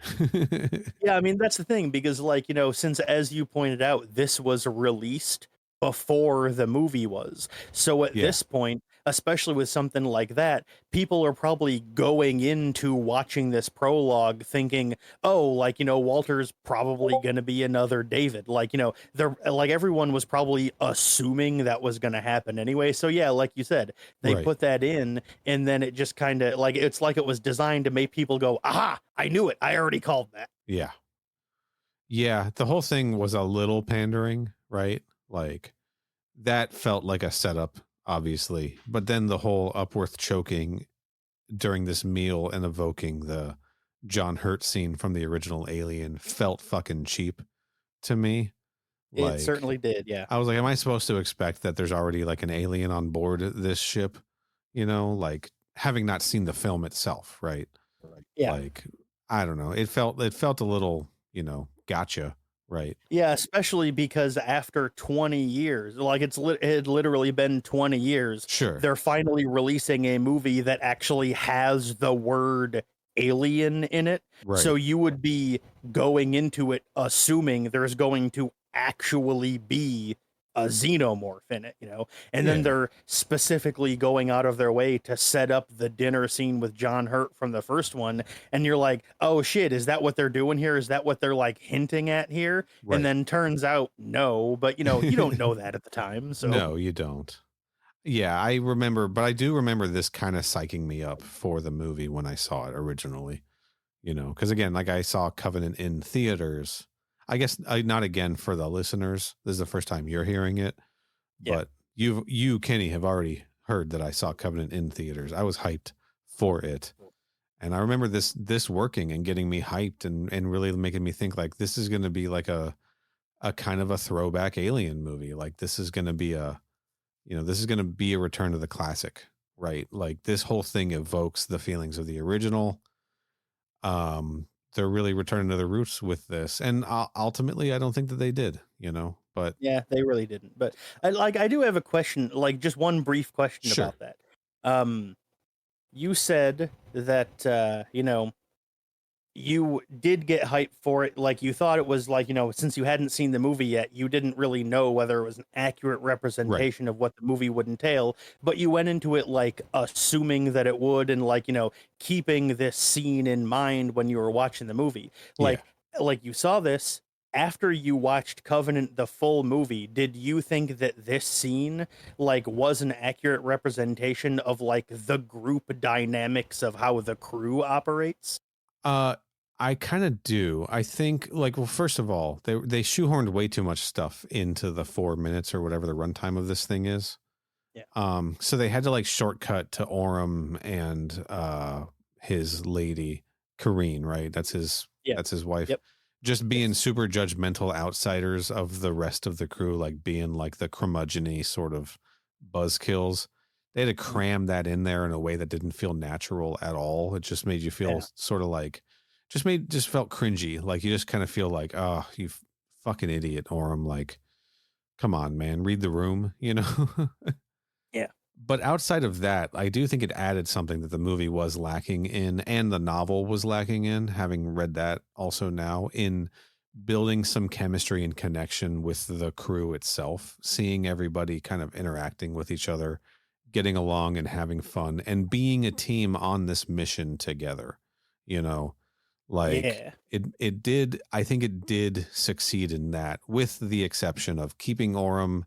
A: Yeah, I mean, that's the thing because, like, since as you pointed out, this was released before the movie was. So at
B: Yeah,
A: this point, especially with something like that, people are probably going into watching this prologue thinking, oh, like, Walter's probably going to be another David. Like, they're like everyone was probably assuming that was going to happen anyway. So yeah, like you said, they
B: right.
A: put that in and then it just kind of like it's like it was designed to make people go, aha, I knew it. I already called that.
B: Yeah. Yeah, the whole thing was a little pandering, right? Like that felt like a setup, obviously. But then the whole Upworth choking during this meal and evoking the John Hurt scene from the original Alien felt fucking cheap to me.
A: It
B: Like,
A: certainly did, yeah.
B: I was like, am I supposed to expect that there's already like an alien on board this ship? Like having not seen the film itself, right?
A: Yeah.
B: Like, I don't know. It felt a little, gotcha, right?
A: Yeah, especially because after 20 years, like it had literally been 20 years,
B: Sure.
A: they're finally releasing a movie that actually has the word alien in it. So
B: Right.
A: you would be going into it assuming there's going to actually be a xenomorph in it, and then
B: Yeah.
A: they're specifically going out of their way to set up the dinner scene with John Hurt from the first one. And you're like, oh shit, is that what they're doing here? Is that what they're like hinting at here? And
B: Right.
A: then turns out no, but you don't know that at the time. So
B: No, you don't. Yeah, I remember, but I do remember this kind of psyching me up for the movie when I saw it originally, because again, like I saw Covenant in theaters. I guess not again for the listeners. This is the first time you're hearing it,
A: yeah.
B: but you, Kenny, have already heard that I saw Covenant in theaters. I was hyped for it. And I remember this working and getting me hyped and really making me think like this is going to be like a kind of a throwback alien movie. Like this is going to be this is going to be a return to the classic, right? Like this whole thing evokes the feelings of the original. They're really returning to the roots with this. And ultimately I don't think that they did, but
A: Yeah, they really didn't. But I do have a question, like just one brief question
B: sure.
A: about that. Um you said that you did get hyped for it, like you thought it was like, since you hadn't seen the movie yet, you didn't really know whether it was an accurate
B: Right.
A: representation of what the movie would entail, but you went into it like assuming that it would, and like, keeping this scene in mind when you were watching the movie.
B: Yeah.
A: Like you saw this after you watched Covenant the full movie. Did you think that this scene like was an accurate representation of like the group dynamics of how the crew operates?
B: Uh, I kind of do. I think like, well, first of all, they shoehorned way too much stuff into the 4 minutes or whatever the runtime of this thing is.
A: Yeah.
B: So they had to like shortcut to Orem and his lady, Kareen, right?
A: Yeah.
B: That's his wife.
A: Yep.
B: Just being
A: Yes.
B: super judgmental outsiders of the rest of the crew, like being like the curmudgeon sort of buzzkills. They had to
A: Mhm.
B: cram that in there in a way that didn't feel natural at all. It just made you feel
A: Yeah.
B: sort of like, just felt cringy. Like you just kind of feel like, oh, you fucking idiot, Orem. Like, come on, man, read the room.
A: Yeah.
B: But outside of that, I do think it added something that the movie was lacking in and the novel was lacking in, having read that also now, in building some chemistry and connection with the crew itself, seeing everybody kind of interacting with each other, getting along and having fun and being a team on this mission together, you know, like
A: Yeah.
B: it did, I think it did succeed in that, with the exception of keeping Orem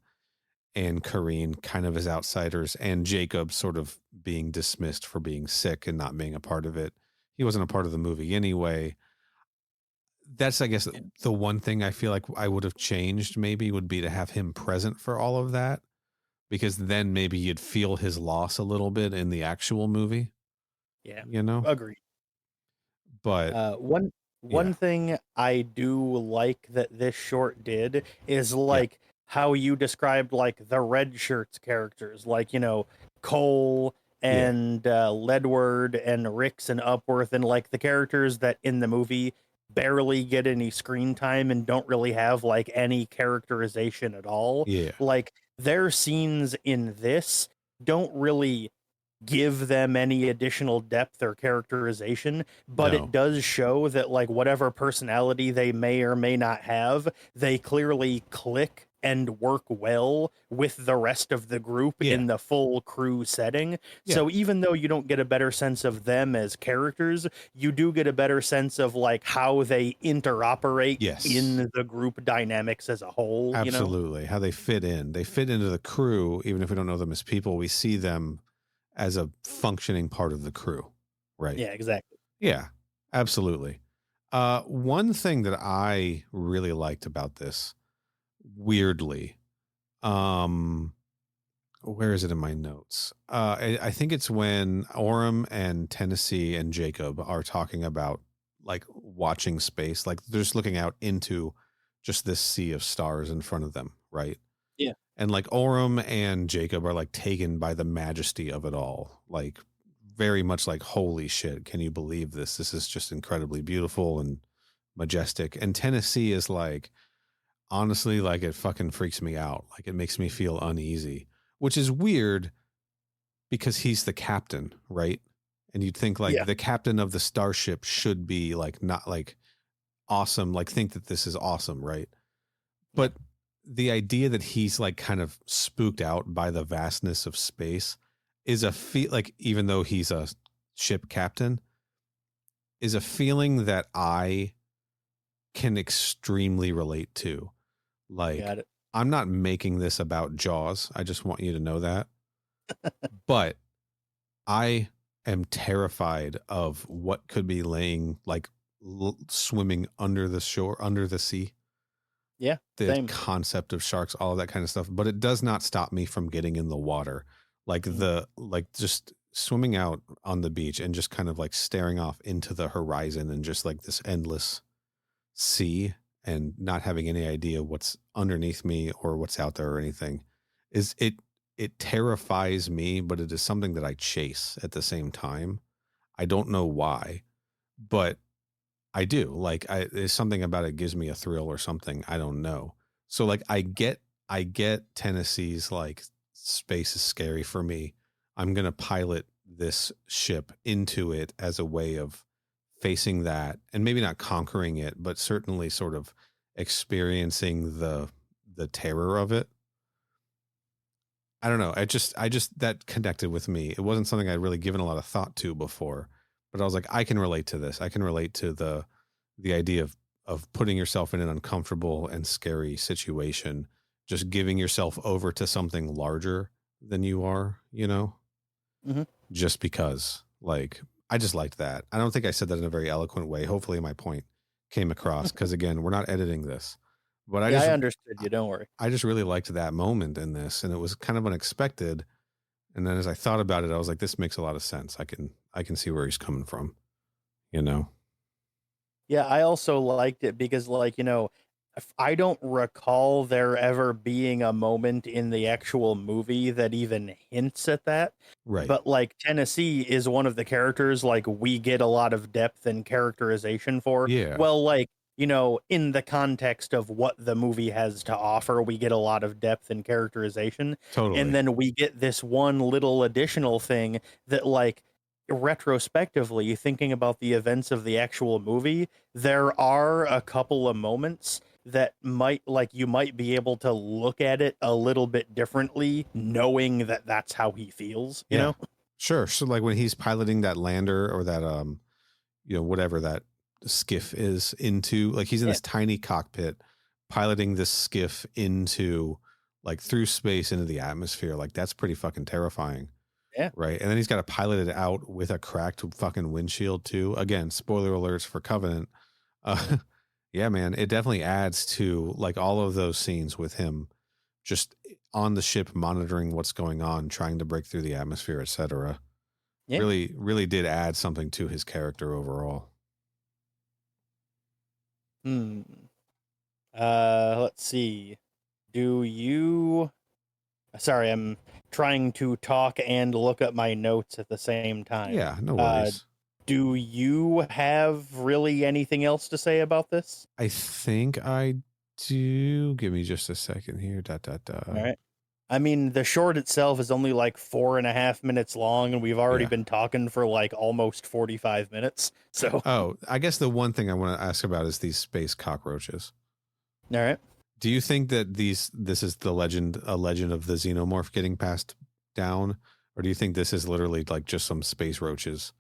B: and Kareen kind of as outsiders, and Jacob sort of being dismissed for being sick and not being a part of it. He wasn't a part of the movie anyway. That's, I guess,
A: Yeah.
B: the one thing I feel like I would have changed maybe would be to have him present for all of that, because then maybe you'd feel his loss a little bit in the actual movie,
A: Yeah.
B: you know?
A: Agreed.
B: But
A: One
B: yeah,
A: thing I do like that this short did is
B: yeah,
A: like how you described like the red shirts characters, like, you know, Cole
B: Yeah.
A: and Ledward and Rix and Upworth, and like the characters that in the movie barely get any screen time and don't really have like any characterization at all.
B: Yeah.
A: Like their scenes in this don't really give them any additional depth or characterization, but
B: No.
A: it does show that like whatever personality they may or may not have, they clearly click and work well with the rest of the group
B: Yeah.
A: in the full crew setting.
B: Yeah.
A: So even though you don't get a better sense of them as characters, you do get a better sense of like how they interoperate
B: Yes.
A: in the group dynamics as a whole.
B: Absolutely.
A: You know?
B: How they fit in. They fit into the crew, even if we don't know them as people, we see them as a functioning part of the crew. Right.
A: Yeah, exactly.
B: Yeah, absolutely. One thing that I really liked about this, weirdly, where is it in my notes? I think it's when Orem and Tennessee and Jacob are talking about like watching space, like they're just looking out into just this sea of stars in front of them, right?
A: Yeah.
B: And like Orem and Jacob are like taken by the majesty of it all, like very much like, holy shit, can you believe this? This is just incredibly beautiful and majestic. And Tennessee is like, honestly, like it fucking freaks me out. Like it makes me feel uneasy, which is weird because he's the captain, right? And you'd think like the captain of the starship should be like, not like awesome, like think that this is awesome, right? But the idea that he's like kind of spooked out by the vastness of space is a feel like, even though he's a ship captain, is a feeling that I can extremely relate to. Like, I'm not making this about Jaws. I just want you to know that. But I am terrified of what could be laying, like swimming under the shore, under the sea.
A: Yeah.
B: The concept of sharks, all of that kind of stuff. But it does not stop me from getting in the water. Like just swimming out on the beach and just kind of like staring off into the horizon and just like this endless sea and not having any idea what's underneath me or what's out there or anything, is it terrifies me, but it is something that I chase at the same time. I don't know why, but I do. Like there's something about it gives me a thrill or something. I don't know. So like I get Tennessee's like space is scary for me. I'm going to pilot this ship into it as a way of facing that, and maybe not conquering it, but certainly sort of experiencing the terror of it. I don't know. I just that connected with me. It wasn't something I'd really given a lot of thought to before, but I was like, I can relate to this. I can relate to the idea of putting yourself in an uncomfortable and scary situation, just giving yourself over to something larger than you are, you know, just because, like, I just liked that. I don't think I said that in a very eloquent way. Hopefully my point came across, because again, we're not editing this, but I
A: understood you. Don't worry.
B: I just really liked that moment in this, and it was kind of unexpected. And then as I thought about it, I was like, this makes a lot of sense. I can see where he's coming from, you know?
A: Yeah, I also liked it because, like, you know, I don't recall there ever being a moment in the actual movie that even hints at that.
B: Right.
A: But like Tennessee is one of the characters like we get a lot of depth and characterization for.
B: Yeah.
A: Well, like, you know, in the context of what the movie has to offer, we get a lot of depth and characterization.
B: Totally.
A: And then we get this one little additional thing that, like, retrospectively, thinking about the events of the actual movie, there are a couple of moments that might, like, you might be able to look at it a little bit differently, knowing that that's how he feels, you know?
B: Sure. So like when he's piloting that lander or that, you know, whatever that skiff is into, like he's in this tiny cockpit piloting this skiff into, like, through space into the atmosphere. Like that's pretty fucking terrifying.
A: Yeah.
B: Right. And then he's got to pilot it out with a cracked fucking windshield too. Again, spoiler alerts for Covenant. Yeah, man, it definitely adds to like all of those scenes with him just on the ship monitoring what's going on, trying to break through the atmosphere, etc.
A: Yeah.
B: Really did add something to his character overall.
A: Let's see. do you... Sorry, I'm trying to talk and look up my notes at the same time.
B: Yeah, no worries.
A: Do you have really anything else to say about this?
B: I think I do. Give me just a second here.
A: All right. I mean, the short itself is only like 4.5 minutes long, and we've already been talking for like almost 45 minutes. So,
B: I guess the one thing I want to ask about is these space cockroaches.
A: all right.
B: Do you think that this is a legend of the Xenomorph getting passed down, or do you think this is literally like just some space roaches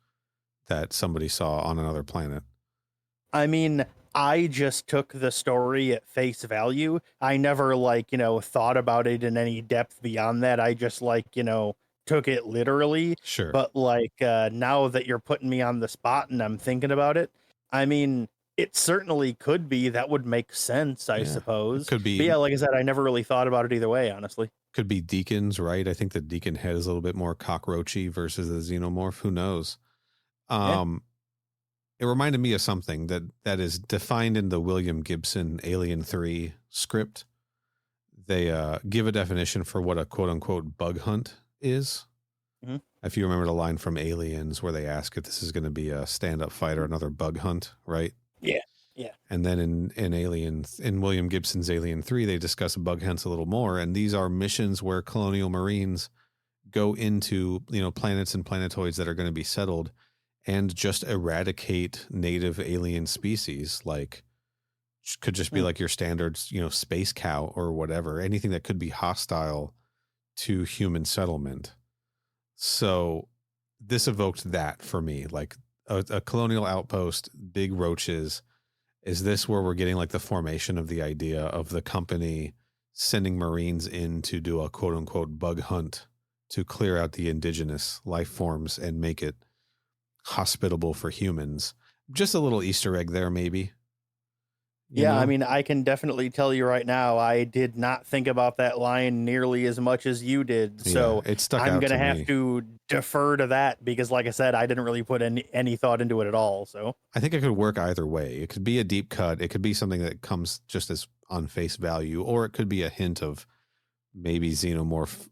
B: that somebody saw on another planet?
A: I mean, I just took the story at face value. I never thought about it in any depth beyond that. I just took it literally.
B: Sure.
A: But now that you're putting me on the spot and I'm thinking about it, I mean, it certainly could be. That would make sense, I suppose.
B: Could be.
A: But yeah, like I said, I never really thought about it either way, honestly.
B: Could be deacons, right? I think the deacon head is a little bit more cockroachy versus the Xenomorph. Who knows? It reminded me of something that is defined in the William Gibson Alien 3 script. They give a definition for what a quote unquote bug hunt is.
A: Mm-hmm.
B: If you remember the line from Aliens where they ask if this is going to be a stand-up fight or another bug hunt, right?
A: Yeah. Yeah.
B: And then in William Gibson's Alien 3, they discuss bug hunts a little more. And these are missions where Colonial Marines go into, planets and planetoids that are going to be settled and just eradicate native alien species. Like, could just be like your standard, space cow or whatever, anything that could be hostile to human settlement. So this evoked that for me, like a colonial outpost, big roaches. Is this where we're getting like the formation of the idea of the company sending Marines in to do a quote unquote bug hunt to clear out the indigenous life forms and make it hospitable for humans? Just a little Easter egg there, maybe.
A: I mean, I can definitely tell you right now, I did not think about that line nearly as much as you did. So
B: it stuck
A: I'm
B: out
A: going to have
B: me.
A: to defer to that because, like I said, I didn't really put any thought into it at all. So
B: I think it could work either way. It could be a deep cut. It could be something that comes just as on face value, or it could be a hint of maybe Xenomorph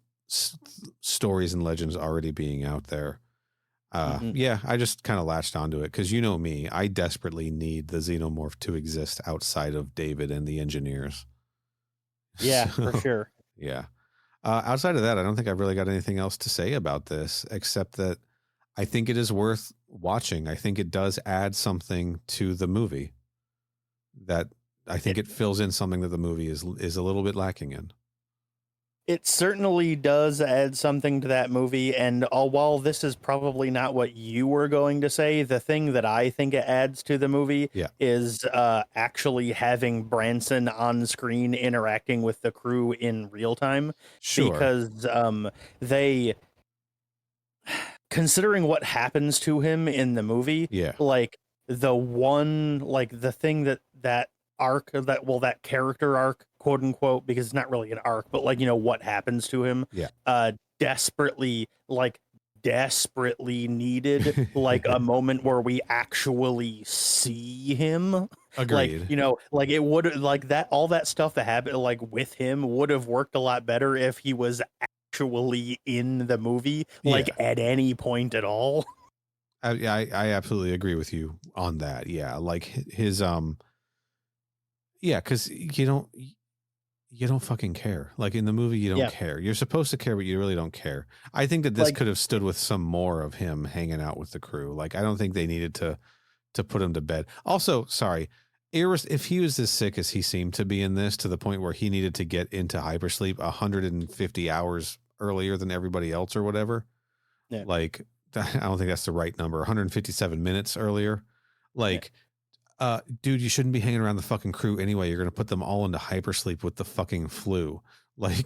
B: stories and legends already being out there. Yeah, I just kind of latched onto it because me, I desperately need the Xenomorph to exist outside of David and the engineers.
A: Yeah, for sure.
B: Yeah. Outside of that, I don't think I've really got anything else to say about this, except that I think it is worth watching. I think it does add something to the movie that I think it fills in something that the movie is a little bit lacking in.
A: It certainly does add something to that movie, and while this is probably not what you were going to say, the thing that I think it adds to the movie is actually having Branson on screen interacting with the crew in real time.
B: Sure.
A: Because considering what happens to him in the movie, like the thing that arc that character arc, quote unquote, because it's not really an arc, but what happens to him desperately needed like a moment where we actually see him.
B: Agreed.
A: It would that all that stuff that happened with him would have worked a lot better if he was actually in the movie at any point at all.
B: I absolutely agree with you on that. Yeah, like his because you don't fucking care. Like in the movie, you don't care. You're supposed to care, but you really don't care. I think that this could have stood with some more of him hanging out with the crew. Like I don't think they needed to put him to bed. Also, sorry, if he was as sick as he seemed to be in this, to the point where he needed to get into hypersleep 150 hours earlier than everybody else or whatever. Yeah. Like I don't think that's the right number. 157 minutes earlier. Dude, you shouldn't be hanging around the fucking crew anyway. You're going to put them all into hypersleep with the fucking flu.
A: I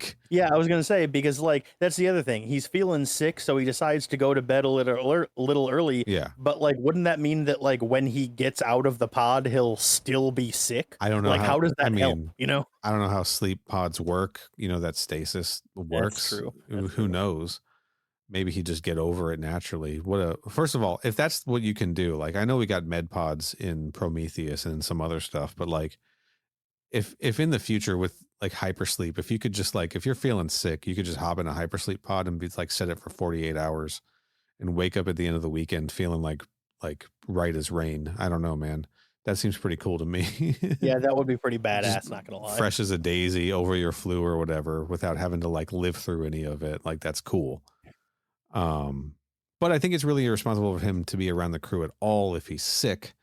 A: was going to say, because that's the other thing. He's feeling sick, so he decides to go to bed a little early.
B: Yeah.
A: But wouldn't that mean that when he gets out of the pod, he'll still be sick?
B: I don't know.
A: How does that help?
B: I don't know how sleep pods work. that stasis works.
A: That's true.
B: Who knows? Maybe he'd just get over it naturally. First of all, if that's what you can do, I know we got med pods in Prometheus and some other stuff, but if in the future with like hypersleep, if you could just like, if you're feeling sick, you could just hop in a hypersleep pod and be like, set it for 48 hours and wake up at the end of the weekend feeling like right as rain. I don't know, man. That seems pretty cool to me.
A: Yeah, that would be pretty badass,
B: Just
A: not gonna lie.
B: fresh as a daisy over your flu or whatever without having to like live through any of it. Like that's cool. But I think it's really irresponsible of him to be around the crew at all if he's sick,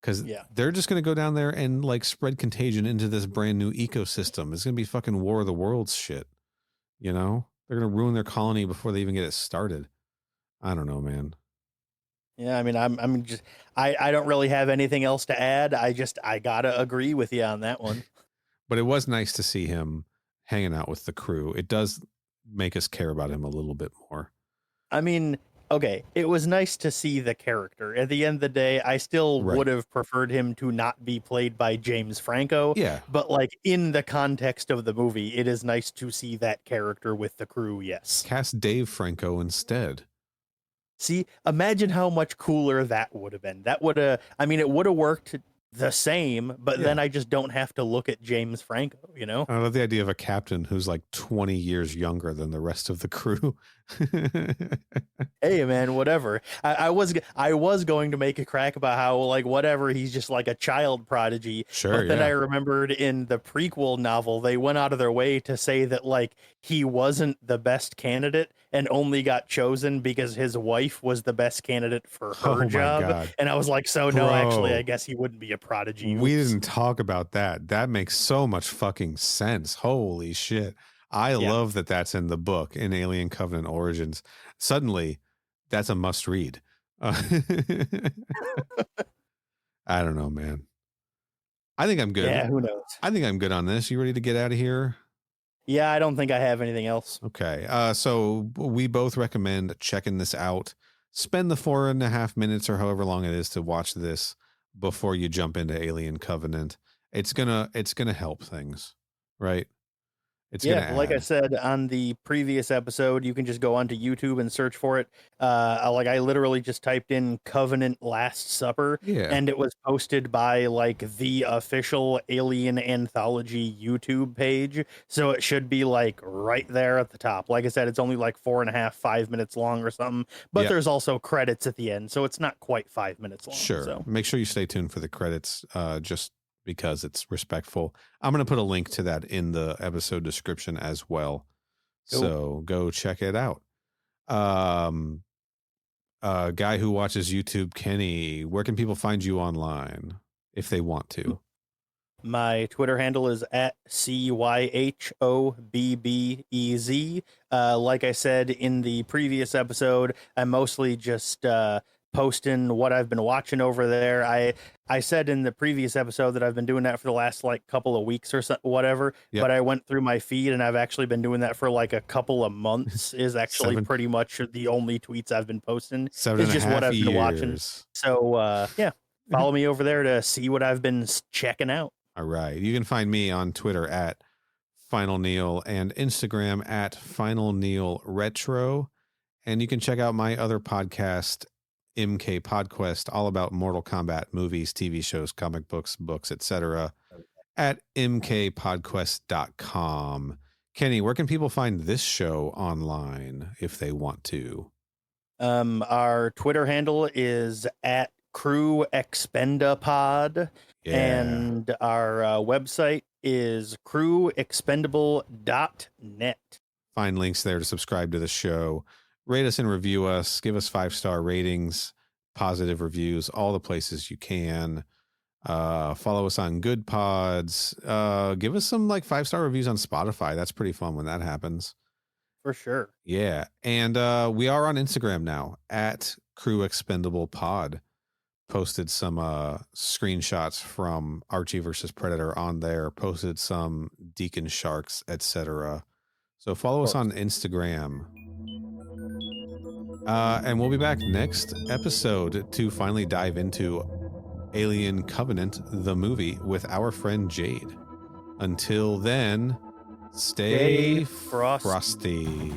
B: because they're just going to go down there and like spread contagion into this brand new ecosystem. It's going to be fucking War of the Worlds shit. You know, they're going to ruin their colony before they even get it started. I don't know, man.
A: Yeah, I mean, I don't really have anything else to add. I gotta agree with you on that one.
B: But it was nice to see him hanging out with the crew. It does make us care about him a little bit more.
A: I mean, okay, it was nice to see the character. At the end of the day, I still would have preferred him to not be played by James Franco.
B: Yeah.
A: But like in the context of the movie, it is nice to see that character with the crew, yes.
B: Cast Dave Franco instead.
A: See, imagine how much cooler that would have been. That would have, I mean, it would have worked the same, but then I just don't have to look at James Franco, you know?
B: I love the idea of a captain who's like 20 years younger than the rest of the crew.
A: Hey man, whatever. I was going to make a crack about how like whatever, he's just like a child prodigy.
B: Sure.
A: But then I remembered in the prequel novel, they went out of their way to say that like he wasn't the best candidate and only got chosen because his wife was the best candidate for her job.
B: God.
A: And I was like, so no, actually, I guess he wouldn't be a prodigy.
B: We didn't talk about that. That makes so much fucking sense. Holy shit. I love that that's in the book in Alien Covenant Origins. Suddenly, that's a must read. I don't know, man. I think I'm good.
A: Yeah, who knows?
B: I think I'm good on this. You ready to get out of here?
A: Yeah, I don't think I have anything else.
B: Okay. So we both recommend checking this out. Spend the 4.5 minutes or however long it is to watch this before you jump into Alien Covenant. It's gonna help things, right? It's
A: like I said on the previous episode, you can just go onto YouTube and search for it. Like I literally just typed in Covenant Last Supper, and it was posted by like the official Alien Anthology YouTube page. So it should be like right there at the top. Like I said, it's only like 4.5-5 minutes long or something, but there's also credits at the end, so it's not quite 5 minutes long.
B: Sure.
A: So
B: make sure you stay tuned for the credits. Just because it's respectful. I'm going to put a link to that in the episode description as well. Cool. So go check it out. Guy who watches YouTube, Kenny, where can people find you online if they want to?
A: My Twitter handle is at CYHOBBEZ. Like I said in the previous episode, I'm mostly just posting what I've been watching over there. I said in the previous episode that I've been doing that for the last like couple of weeks or so, whatever, but I went through my feed and I've actually been doing that for like a couple of months is actually pretty much the only tweets I've been posting. It's just what I've been watching. So follow me over there to see what I've been checking out.
B: All right. You can find me on Twitter at Final Neal and Instagram at Final Neal Retro. And you can check out my other podcast, MK Podquest, all about Mortal Kombat movies, TV shows, comic books, etc. at mkpodquest.com. Kenny, where can people find this show online if they want to?
A: Our Twitter handle is at Crew Expendapod, and our website is crewexpendable.net.
B: Find links there to subscribe to the show. Rate us and review us. Give us 5-star ratings, positive reviews, all the places you can. Follow us on Good Pods. Give us some like 5-star reviews on Spotify. That's pretty fun when that happens.
A: For sure.
B: Yeah. And we are on Instagram now at Crew Expendable Pod. Posted some screenshots from Archie versus Predator on there. Posted some Deacon Sharks, etc. So follow us on Instagram. And we'll be back next episode to finally dive into Alien Covenant, the movie, with our friend Jade. Until then, stay frosty.